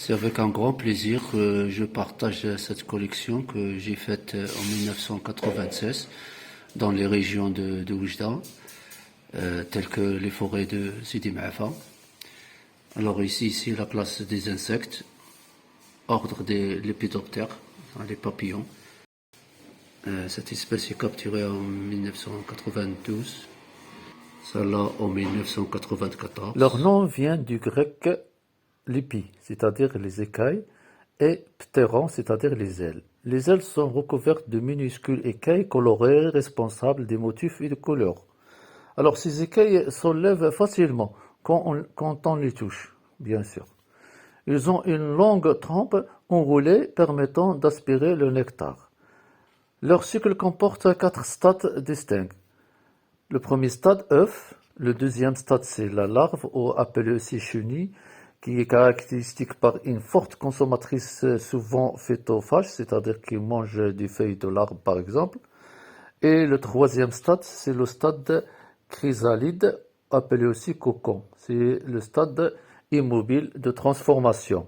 C'est avec un grand plaisir que je partage cette collection que j'ai faite en 1996 dans les régions de Oujda, telles que les forêts de Sidi Maafa. Alors ici la classe des insectes, ordre des lépidoptères, les papillons. Cette espèce est capturée en 1992, celle-là en 1994. Leur nom vient du grec lépi, c'est-à-dire les écailles, et ptéron, c'est-à-dire les ailes. Les ailes sont recouvertes de minuscules écailles colorées responsables des motifs et des couleurs. Alors ces écailles s'enlèvent facilement quand on les touche, bien sûr. Ils ont une longue trempe enroulée permettant d'aspirer le nectar. Leur cycle comporte 4 stades distincts. Le premier stade, œuf. Le deuxième stade, c'est la larve, ou appelée aussi chenille, qui est caractéristique par une forte consommatrice souvent phytophage, c'est-à-dire qui mange des feuilles de l'arbre par exemple. Et le troisième stade, c'est le stade chrysalide, appelé aussi cocon. C'est le stade immobile de transformation.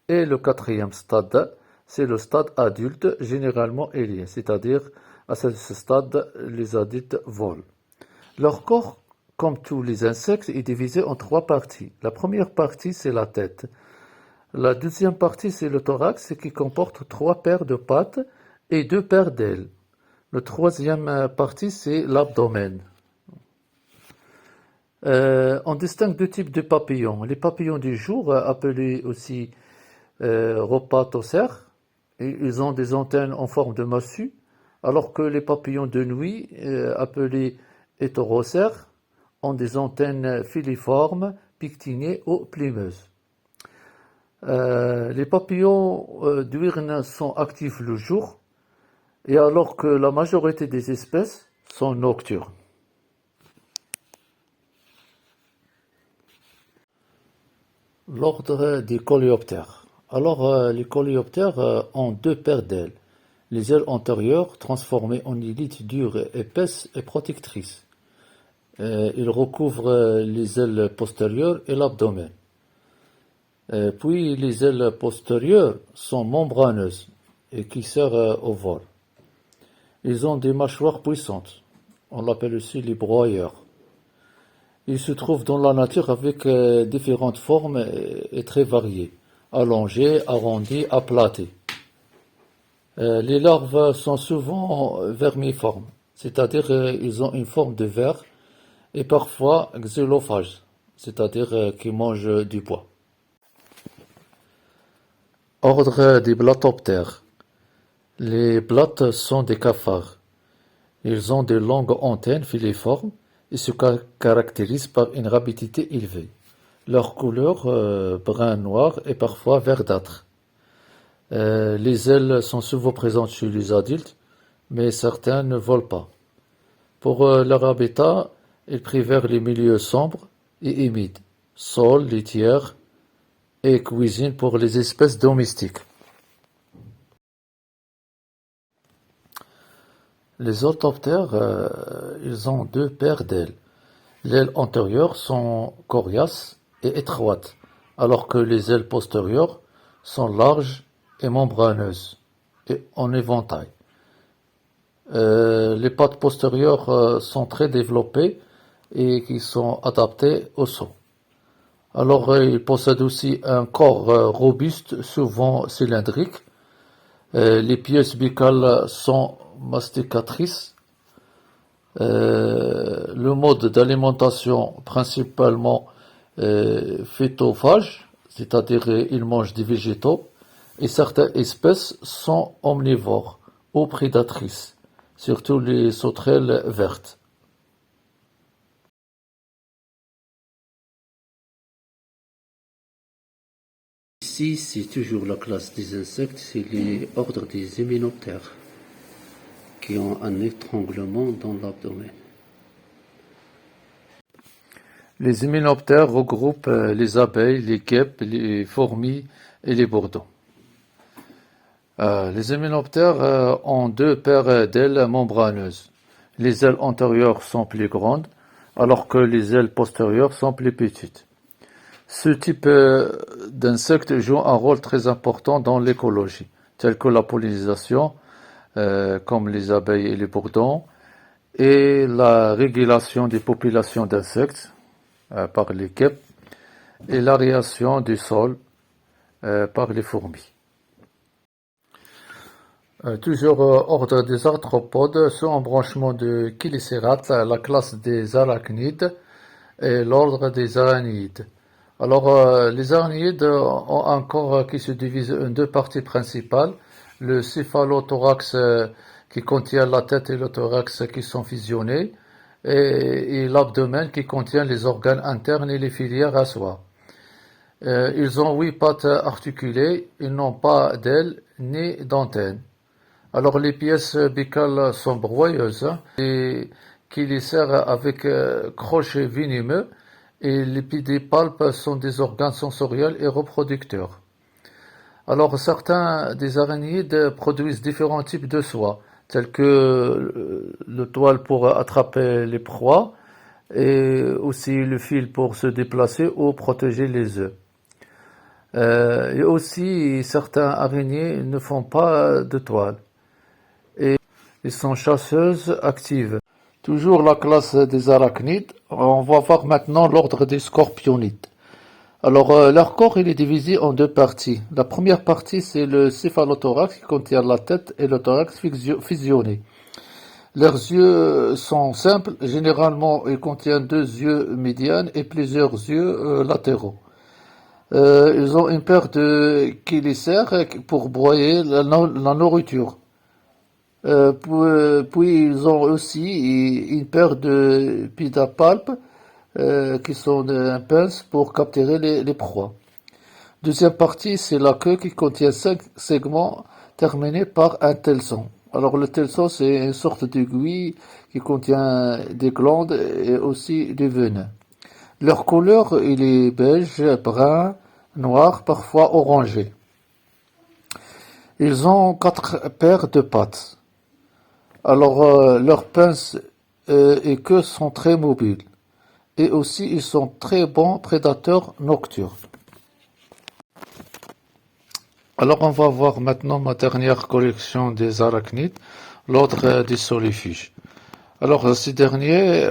Et le quatrième stade, c'est le stade adulte, généralement ailé, c'est-à-dire à ce stade, les adultes volent. Leur corps, comme tous les insectes, est divisé en 3 parties. La première partie, c'est la tête. La deuxième partie, c'est le thorax, qui comporte 3 paires de pattes et 2 paires d'ailes. La troisième partie, c'est l'abdomen. On distingue 2 types de papillons. Les papillons du jour, appelés aussi rhopatocères, ils ont des antennes en forme de massue, alors que les papillons de nuit, appelés hétérocères, ont des antennes filiformes, pictinées ou plumeuses. Les papillons diurnes sont actifs le jour, et alors que la majorité des espèces sont nocturnes. L'ordre des coléoptères. Alors, les coléoptères ont 2 paires d'ailes. Les ailes antérieures, transformées en élytres dures, épaisses et protectrices. Ils recouvrent les ailes postérieures et l'abdomen. Puis les ailes postérieures sont membraneuses et qui servent au vol. Ils ont des mâchoires puissantes. On l'appelle aussi les broyeurs. Ils se trouvent dans la nature avec différentes formes et très variées, allongées, arrondies, aplatées. Les larves sont souvent vermiformes, c'est-à-dire ils ont une forme de ver et parfois xylophages, c'est-à-dire qui mangent du bois. Ordre des blattoptères. Les blattes sont des cafards. Ils ont de longues antennes filiformes et se caractérisent par une rapidité élevée. Leur couleur brun-noir et parfois verdâtre. Les ailes sont souvent présentes chez les adultes, mais certains ne volent pas. Pour leur habitat, ils préfèrent les milieux sombres et humides, sols, litières et cuisine pour les espèces domestiques. Les orthoptères, ils ont 2 paires d'ailes. Les ailes antérieures sont coriaces et étroites, alors que les ailes postérieures sont larges et membraneuses, et en éventail. Les pattes postérieures sont très développées et qui sont adaptées au saut. Alors, ils possèdent aussi un corps robuste, souvent cylindrique. Les pièces buccales sont masticatrices. Le mode d'alimentation principalement phytophage, c'est-à-dire ils mangent des végétaux, et certaines espèces sont omnivores ou prédatrices, surtout les sauterelles vertes. Ici, c'est toujours la classe des insectes, c'est les ordres des hyménoptères qui ont un étranglement dans l'abdomen. Les hyménoptères regroupent les abeilles, les guêpes, les fourmis et les bourdons. Les hyménoptères ont 2 paires d'ailes membraneuses. Les ailes antérieures sont plus grandes, alors que les ailes postérieures sont plus petites. Ce type d'insectes joue un rôle très important dans l'écologie, tel que la pollinisation, comme les abeilles et les bourdons, et la régulation des populations d'insectes par les guêpes, et l'aération du sol par les fourmis. Toujours ordre des arthropodes, sous embranchement de Chelicerates, la classe des arachnides et l'ordre des araignides. Alors, les araignides ont un corps qui se divise en deux parties principales, le céphalothorax qui contient la tête et le thorax qui sont fusionnés, et l'abdomen qui contient les organes internes et les filières à soie. Ils ont 8 pattes articulées, ils n'ont pas d'ailes ni d'antennes. Alors les pièces buccales sont broyeuses et chelicères avec crochets venimeux, et les pédipalpes sont des organes sensoriels et reproducteurs. Alors certains des araignides produisent différents types de soie, tels que le toile pour attraper les proies et aussi le fil pour se déplacer ou protéger les œufs. Et aussi certains araignées ne font pas de toile et ils sont chasseuses actives. Toujours la classe des arachnides, on va voir maintenant l'ordre des scorpionides. Alors, leur corps il est divisé en deux parties. La première partie, c'est le céphalothorax qui contient la tête et le thorax fusionnés. Leurs yeux sont simples, généralement ils contiennent 2 yeux médians et plusieurs yeux latéraux. Ils ont une paire de chelicères pour broyer la nourriture. Puis ils ont aussi une paire de pédipalpes qui sont des pinces pour capturer les proies. Deuxième partie, c'est la queue qui contient 5 segments terminés par un telson. Alors le telson, c'est une sorte d'aiguille qui contient des glandes et aussi du venin. Leur couleur, il est beige, brun, noir, parfois orangé. Ils ont 4 paires de pattes. Alors leurs pinces et queues sont très mobiles. Et aussi, ils sont très bons prédateurs nocturnes. Alors, on va voir maintenant ma dernière collection des arachnides, l'ordre des solifiges. Alors, ces derniers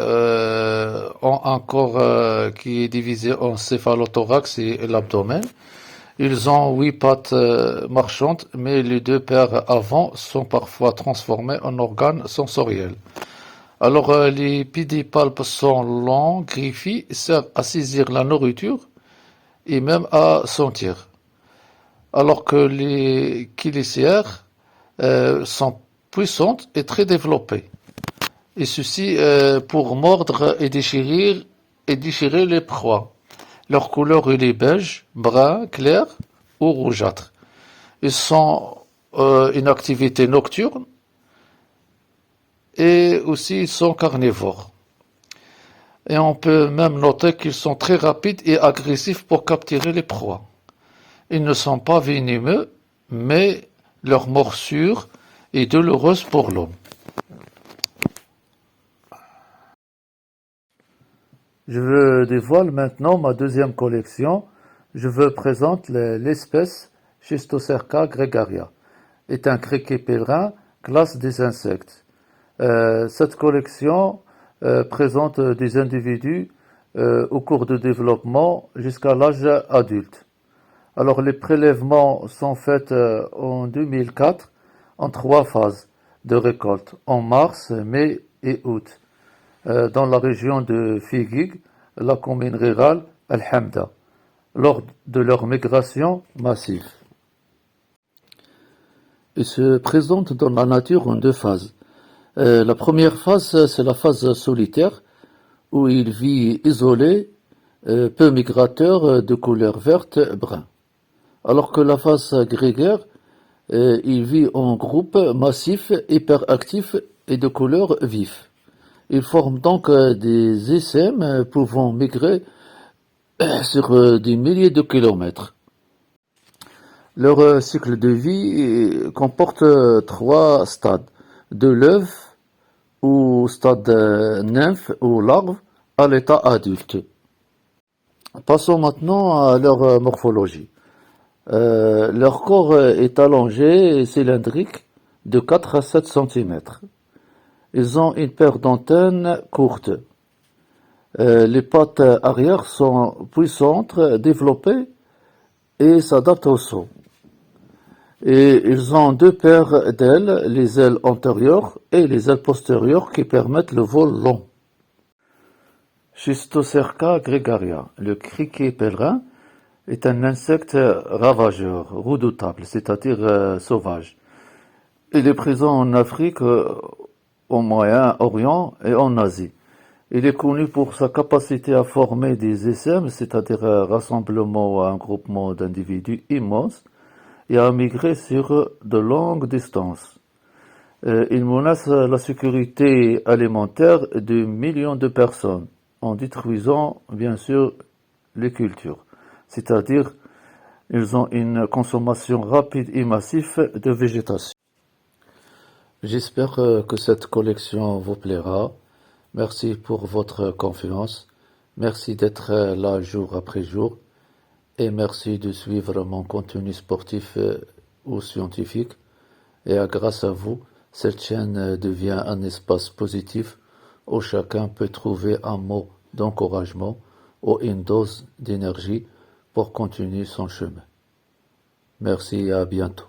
ont un corps qui est divisé en céphalothorax et l'abdomen. Ils ont 8 pattes marchandes, mais les 2 paires avant sont parfois transformées en organes sensoriels. Alors, les pédipalpes sont longs, griffés, servent à saisir la nourriture et même à sentir. Alors que les chelicères sont puissantes et très développées. Et ceci pour mordre et déchirer les proies. Leur couleur est beige, brun, clair ou rougeâtre. Ils sont une activité nocturne et aussi ils sont carnivores. Et on peut même noter qu'ils sont très rapides et agressifs pour capturer les proies. Ils ne sont pas venimeux, mais leur morsure est douloureuse pour l'homme. Je vous dévoile maintenant ma deuxième collection. Je vous présente l'espèce Schistocerca gregaria. C'est un criquet pèlerin, classe des insectes. Cette collection présente des individus au cours de développement jusqu'à l'âge adulte. Alors les prélèvements sont faits en 2004 en 3 phases de récolte, en mars, mai et août, dans la région de Figuig, la commune rurale Al-Hamda, lors de leur migration massive. Ils se présentent dans la nature en 2 phases. La première phase, c'est la phase solitaire, où il vit isolé, peu migrateur, de couleur verte-brun. Alors que la phase grégaire, il vit en groupe massif, hyperactif et de couleur vif. Ils forment donc des essaim pouvant migrer sur des milliers de kilomètres. Leur cycle de vie comporte 3 stades, de l'œuf au stade nymphe ou larve à l'état adulte. Passons maintenant à leur morphologie. Leur corps est allongé et cylindrique de 4 à 7 cm. Ils ont une paire d'antennes courtes. Les pattes arrière sont puissantes, développées et s'adaptent au son. Et ils ont deux paires d'ailes, les ailes antérieures et les ailes postérieures qui permettent le vol long. Schistocerca gregaria, le criquet pèlerin, est un insecte ravageur, redoutable, c'est-à-dire sauvage. Il est présent en Afrique, au Moyen-Orient et en Asie. Il est connu pour sa capacité à former des SM, c'est-à-dire un rassemblement ou un groupement d'individus immenses, et à migrer sur de longues distances. Il menace la sécurité alimentaire de millions de personnes en détruisant bien sûr les cultures, c'est-à-dire ils ont une consommation rapide et massive de végétation. J'espère que cette collection vous plaira. Merci pour votre confiance. Merci d'être là jour après jour. Et merci de suivre mon contenu sportif ou scientifique. Et grâce à vous, cette chaîne devient un espace positif où chacun peut trouver un mot d'encouragement ou une dose d'énergie pour continuer son chemin. Merci et à bientôt.